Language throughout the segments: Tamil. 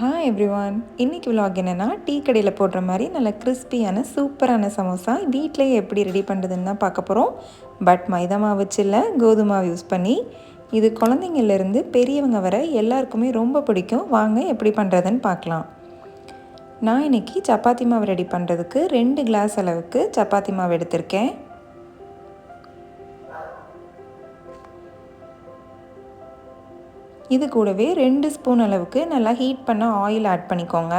Hi everyone. இன்றைக்கி விலாக் என்னென்னா, டீ கடையில் போடுற மாதிரி நல்ல கிறிஸ்பியான சூப்பரான சமோசா வீட்டிலேயே எப்படி ரெடி பண்ணுறதுன்னு தான் பார்க்க போகிறோம். பட் மைதா மாவு வச்சு இல்லை, கோதுமை மாவு யூஸ் பண்ணி. இது குழந்தைங்கள்லேருந்து பெரியவங்க வர எல்லாருக்குமே ரொம்ப பிடிக்கும். வாங்க எப்படி பண்ணுறதுன்னு பார்க்கலாம். நான் இன்றைக்கி சப்பாத்தி மாவு ரெடி பண்ணுறதுக்கு 2 கிளாஸ் அளவுக்கு சப்பாத்தி மாவு எடுத்திருக்கேன். இது கூடவே 2 ஸ்பூன் அளவுக்கு நல்லா ஹீட் பண்ண ஆயில் ஆட் பண்ணிக்கோங்க.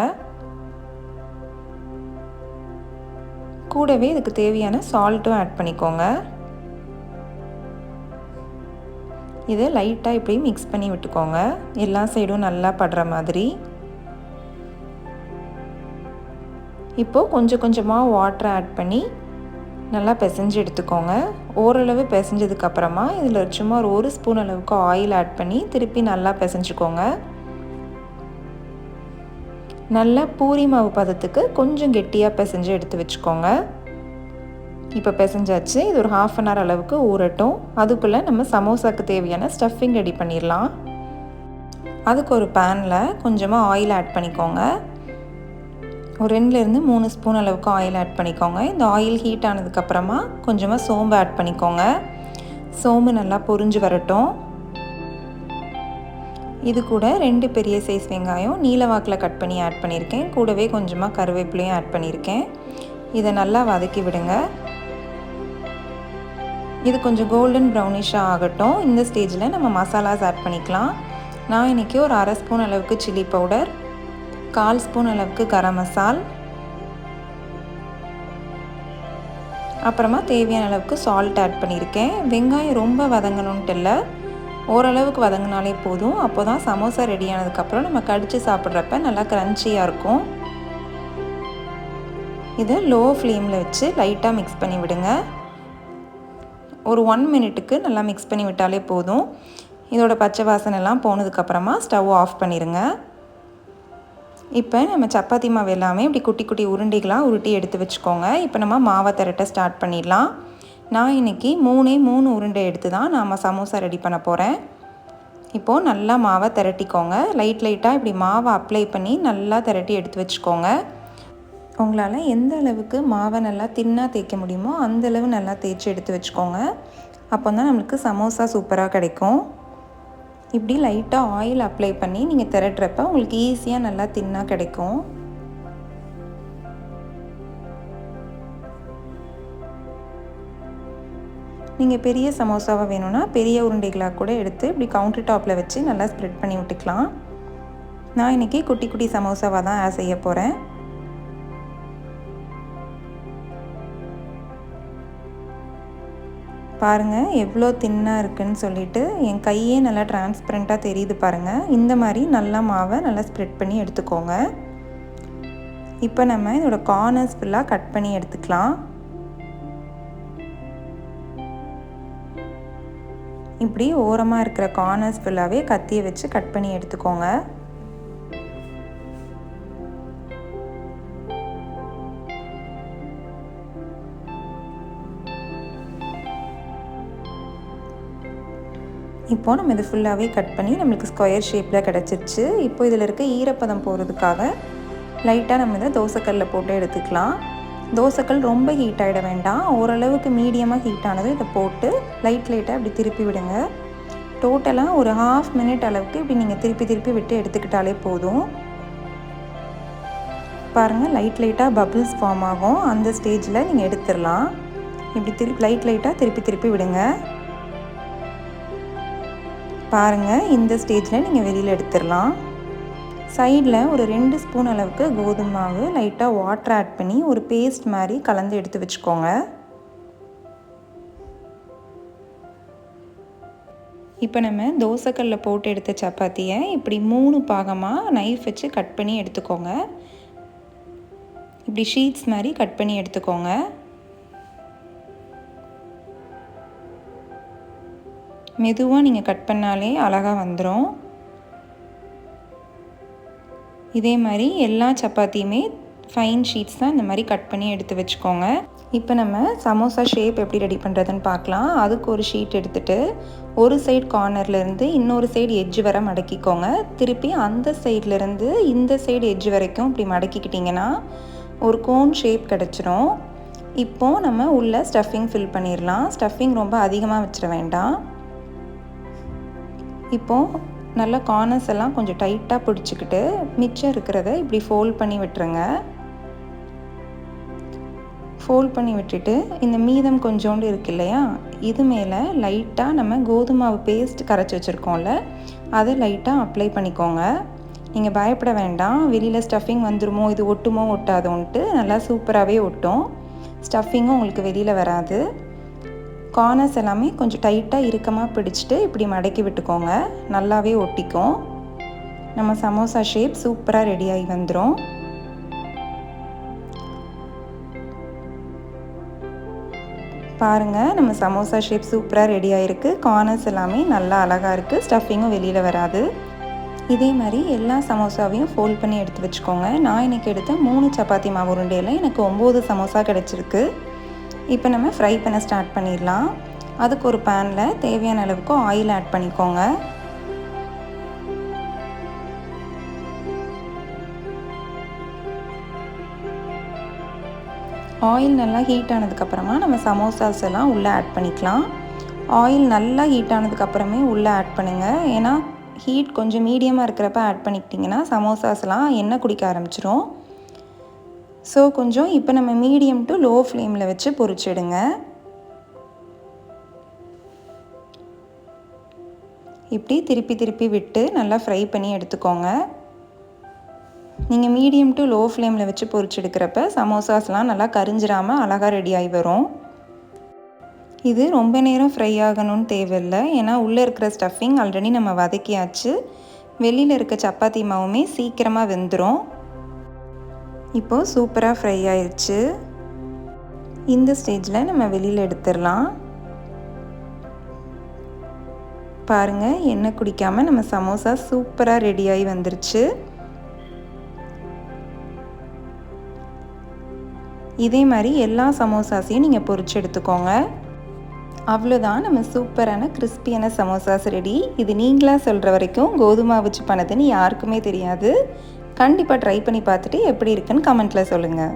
கூடவே இதுக்கு தேவையான சால்ட்டும் ஆட் பண்ணிக்கோங்க. இதை லைட்டாக இப்படி மிக்ஸ் பண்ணி விட்டுக்கோங்க, எல்லா சைடும் நல்லா படுற மாதிரி. இப்போது கொஞ்சம் கொஞ்சமாக வாட்டர் ஆட் பண்ணி நல்லா பிசைஞ்சு எடுத்துக்கோங்க. ஓரளவு பிசைஞ்சதுக்கப்புறமா இதில் சும்மா ஒரு ஸ்பூன் அளவுக்கு ஆயில் ஆட் பண்ணி திருப்பி நல்லா பிசைஞ்சுக்கோங்க. நல்லா பூரி மாவு பதத்துக்கு கொஞ்சம் கெட்டியாக பிசைஞ்சு எடுத்து வச்சுக்கோங்க. இப்போ பிசைஞ்சாச்சு. இது ஒரு 1/2 அன் ஹவர் அளவுக்கு ஊறட்டும். அதுக்குள்ளே நம்ம சமோசாவுக்கு தேவையான ஸ்டஃபிங் ரெடி பண்ணிடலாம். அதுக்கு ஒரு பேனில் கொஞ்சமாக ஆயில் ஆட் பண்ணிக்கோங்க. ஒரு 2லேருந்து 3 ஸ்பூன் அளவுக்கு ஆயில் ஆட் பண்ணிக்கோங்க. இந்த ஆயில் ஹீட் ஆனதுக்கப்புறமா கொஞ்சமாக சோம்பு ஆட் பண்ணிக்கோங்க. சோம்பு நல்லா பொரிஞ்சு வரட்டும். இது கூட 2 பெரிய சைஸ் வெங்காயம் நீல வாக்கில் கட் பண்ணி ஆட் பண்ணியிருக்கேன். கூடவே கொஞ்சமாக கருவேப்பிலையும் ஆட் பண்ணியிருக்கேன். இதை நல்லா வதக்கி விடுங்க. இது கொஞ்சம் கோல்டன் ப்ரௌனிஷாக ஆகட்டும். இந்த ஸ்டேஜில் நம்ம மசாலாஸ் ஆட் பண்ணிக்கலாம். நான் இன்றைக்கி ஒரு 1/2 ஸ்பூன் அளவுக்கு சில்லி பவுடர், 1/4 ஸ்பூன் அளவுக்கு கரம் மசால், அப்புறமா தேவையான அளவுக்கு சால்ட் ஆட் பண்ணியிருக்கேன். வெங்காயம் ரொம்ப வதங்கணுன்ட்டு இல்லை, ஓரளவுக்கு வதங்கினாலே போதும். அப்போ தான் சமோசா ரெடி ஆனதுக்கப்புறம் நம்ம கடித்து சாப்பிட்றப்ப நல்லா க்ரன்ச்சியாக இருக்கும். இதை லோ ஃப்ளேமில் வச்சு லைட்டாக மிக்ஸ் பண்ணி விடுங்க. ஒரு 1 மினிட்டுக்கு நல்லா மிக்ஸ் பண்ணி விட்டாலே போதும். இதோட பச்சை வாசனைலாம் போனதுக்கப்புறமா ஸ்டவ் ஆஃப் பண்ணிடுங்க. இப்போ நம்ம சப்பாத்தி மாவு எல்லாமே இப்படி குட்டி குட்டி உருண்டைகளாக உருட்டி எடுத்து வச்சுக்கோங்க. இப்போ நம்ம மாவை திரட்ட ஸ்டார்ட் பண்ணிடலாம். நான் இன்றைக்கி 3 உருண்டை எடுத்து தான் நாம் சமோசா ரெடி பண்ண போகிறேன். இப்போது நல்லா மாவை திரட்டிக்கோங்க. லைட்டாக இப்படி மாவை அப்ளை பண்ணி நல்லா திரட்டி எடுத்து வச்சுக்கோங்க. உங்களால் எந்த அளவுக்கு மாவை நல்லா தின்னாக தேய்க்க முடியுமோ அந்தளவு நல்லா தேய்ச்சி எடுத்து வச்சுக்கோங்க. அப்போ தான் நம்மளுக்கு சமோசா சூப்பராக கிடைக்கும். இப்படி லைட்டாக ஆயில் அப்ளை பண்ணி நீங்கள் திரட்டுறப்ப உங்களுக்கு ஈஸியாக நல்லா தின்னாக கிடைக்கும். நீங்கள் பெரிய சமோசாவாக வேணும்னா பெரிய உருண்டைகளாக கூட எடுத்து இப்படி கவுண்டர் டாப்பில் வச்சு நல்லா ஸ்ப்ரெட் பண்ணி விட்டுக்கலாம். நான் இன்றைக்கி குட்டி குட்டி சமோசாவாக தான் செய்ய போகிறேன். பாருங்கள் எவ்வளோ தின்னாக இருக்குதுன்னு சொல்லிட்டு என் கையே நல்லா டிரான்ஸ்பரண்ட்டாக தெரியுது பாருங்கள். இந்த மாதிரி நல்லா மாவை நல்லா ஸ்ப்ரெட் பண்ணி எடுத்துக்கோங்க. இப்போ நம்ம இதோட கார்னர்ஸ் ஃபுல்லாக கட் பண்ணி எடுத்துக்கலாம். இப்படி ஓரமாக இருக்கிற கார்னர்ஸ் ஃபுல்லாகவே கத்தியை வச்சு கட் பண்ணி எடுத்துக்கோங்க. இப்போது நம்ம இது ஃபுல்லாகவே கட் பண்ணி நம்மளுக்கு ஸ்கொயர் ஷேப்பில் கிடச்சிருச்சு. இப்போ இதில் இருக்க ஈரப்பதம் போகிறதுக்காக லைட்டாக நம்ம இதை தோசைக்கல்லில் போட்டு எடுத்துக்கலாம். தோசைக்கல் ரொம்ப ஹீட் ஆகிட வேண்டாம், ஓரளவுக்கு மீடியமாக ஹீட் ஆனதும் இதை போட்டு லைட்டாக இப்படி திருப்பி விடுங்க. டோட்டலாக ஒரு 1/2 மினிட் அளவுக்கு இப்படி நீங்கள் திருப்பி விட்டு எடுத்துக்கிட்டாலே போதும். பாருங்கள் லைட்டாக பபிள்ஸ் ஃபார்ம் ஆகும். அந்த ஸ்டேஜில் நீங்கள் எடுத்துடலாம். இப்படி லைட்டாக திருப்பி விடுங்க. பாருங்கள் இந்த ஸ்டேஜில் நீங்கள் வெளியில் எடுத்துடலாம். சைடில் ஒரு 2 ஸ்பூன் அளவுக்கு கோதுமை மாவு லைட்டாக வாட்டர் ஆட் பண்ணி ஒரு பேஸ்ட் மாதிரி கலந்து எடுத்து வச்சுக்கோங்க. இப்போ நம்ம தோசைக்கல்லில் போட்டு எடுத்த சப்பாத்தியை இப்படி 3 பாகமாக நைஃப் வச்சு கட் பண்ணி எடுத்துக்கோங்க. இப்படி ஷீட்ஸ் மாதிரி கட் பண்ணி எடுத்துக்கோங்க. மெதுவாக நீங்கள் கட் பண்ணாலே அழகாக வந்துடும். இதே மாதிரி எல்லா சப்பாத்தியுமே ஃபைன் ஷீட்ஸ் தான் இந்த மாதிரி கட் பண்ணி எடுத்து வச்சுக்கோங்க. இப்போ நம்ம சமோசா ஷேப் எப்படி ரெடி பண்ணுறதுன்னு பார்க்கலாம். அதுக்கு ஒரு ஷீட் எடுத்துகிட்டு ஒரு சைடு கார்னர்லேருந்து இன்னொரு சைடு எட்ஜ் வர மடக்கிக்கோங்க. திருப்பி அந்த சைட்லேருந்து இந்த சைடு எட்ஜ் வரைக்கும் இப்படி மடக்கிக்கிட்டிங்கன்னா ஒரு கோன் ஷேப் கிடச்சிரும். இப்போது நம்ம உள்ள ஸ்டஃபிங் ஃபில் பண்ணிடலாம். ஸ்டஃபிங் ரொம்ப அதிகமாக வச்சிட வேண்டாம். இப்போது நல்லா கார்னர்ஸ் எல்லாம் கொஞ்சம் டைட்டாக பிடிச்சிக்கிட்டு மிச்சம் இருக்கிறத இப்படி ஃபோல்ட் பண்ணி விட்டுருங்க. ஃபோல்ட் பண்ணி விட்டுட்டு இந்த மீதம் கொஞ்சோண்டு இருக்கு இல்லையா, இது மேலே லைட்டாக நம்ம கோதுமாவு பேஸ்ட் கரைச்சி வச்சுருக்கோம்ல, அதை லைட்டாக அப்ளை பண்ணிக்கோங்க. நீங்கள் பயப்பட வேண்டாம், வெளியில் ஸ்டஃபிங் வந்துடுமோ, இது ஒட்டுமோ ஒட்டாதோன்ட்டு. நல்லா சூப்பராகவே ஒட்டும். ஸ்டஃபிங்கும் உங்களுக்கு வெளியில் வராது. கார்னர்ஸ் எல்லாமே கொஞ்சம் டைட்டாக இறுக்கமாக பிடிச்சிட்டு இப்படி மடக்கி விட்டுக்கோங்க. நல்லாவே ஒட்டிக்கும். நம்ம சமோசா ஷேப் சூப்பராக ரெடியாகி வந்துடும். பாருங்கள், நம்ம சமோசா ஷேப் சூப்பராக ரெடி ஆகிருக்கு. கார்னர்ஸ் எல்லாமே நல்லா அழகாக இருக்குது. ஸ்டஃபிங்கும் வெளியில் வராது. இதே மாதிரி எல்லா சமோசாவையும் ஃபோல்ட் பண்ணி எடுத்து வச்சுக்கோங்க. நான் இன்றைக்கி எடுத்த 3 சப்பாத்தி மாவு உருண்டையில் எனக்கு 9 சமோசா கிடச்சிருக்கு. இப்போ நம்ம ஃப்ரை பண்ண ஸ்டார்ட் பண்ணிடலாம். அதுக்கு ஒரு பேனில் தேவையான அளவுக்கு ஆயில் ஆட் பண்ணிக்கோங்க. ஆயில் நல்லா ஹீட் ஆனதுக்கப்புறமா நம்ம சமோசாஸ் எல்லாம் உள்ளே ஆட் பண்ணிக்கலாம். ஆயில் நல்லா ஹீட் ஆனதுக்கப்புறமே உள்ளே ஆட் பண்ணுங்கள். ஏன்னா ஹீட் கொஞ்சம் மீடியமாக இருக்கிறப்ப ஆட் பண்ணிக்கிட்டிங்கன்னா சமோசாஸ்லாம் எண்ணெய் குடிக்க ஆரம்பிச்சிரும். ஸோ கொஞ்சம் இப்போ நம்ம மீடியம் டு லோ ஃப்ளேமில் வச்சு பொரிச்சிடுங்க. இப்படி திருப்பி திருப்பி விட்டு நல்லா ஃப்ரை பண்ணி எடுத்துக்கோங்க. நீங்கள் மீடியம் டு லோ ஃப்ளேமில் வச்சு பொரிச்செடுக்கிறப்ப சமோசாஸ்லாம் நல்லா கரிஞ்சிடாமல் அழகாக ரெடி ஆகி வரும். இது ரொம்ப நேரம் ஃப்ரை ஆகணும்னு தேவையில்லை. ஏன்னா உள்ளே இருக்கிற ஸ்டஃபிங் ஆல்ரெடி நம்ம வதக்கியாச்சு. வெளியில் இருக்க சப்பாத்தி மாவுமே சீக்கிரமாக வெந்துடும். இப்போது சூப்பராக ஃப்ரை ஆயிடுச்சு. இந்த ஸ்டேஜில் நம்ம வெளியில் எடுத்துடலாம். பாருங்கள், எண்ணெய் குடிக்காமல் நம்ம சமோசா சூப்பராக ரெடியாகி வந்துருச்சு. இதே மாதிரி எல்லா சமோசாஸையும் நீங்கள் பொரிச்சு எடுத்துக்கோங்க. அவ்வளோதான், நம்ம சூப்பரான கிறிஸ்பியான சமோசாஸ் ரெடி. இது நீங்களாக சொல்கிற வரைக்கும் கோதுமை வச்சு பண்ணதுன்னு யாருக்குமே தெரியாது. கண்டிப்பாக ட்ரை பண்ணி பார்த்துட்டு எப்படி இருக்குன்னு கமெண்ட்டில் சொல்லுங்கள்.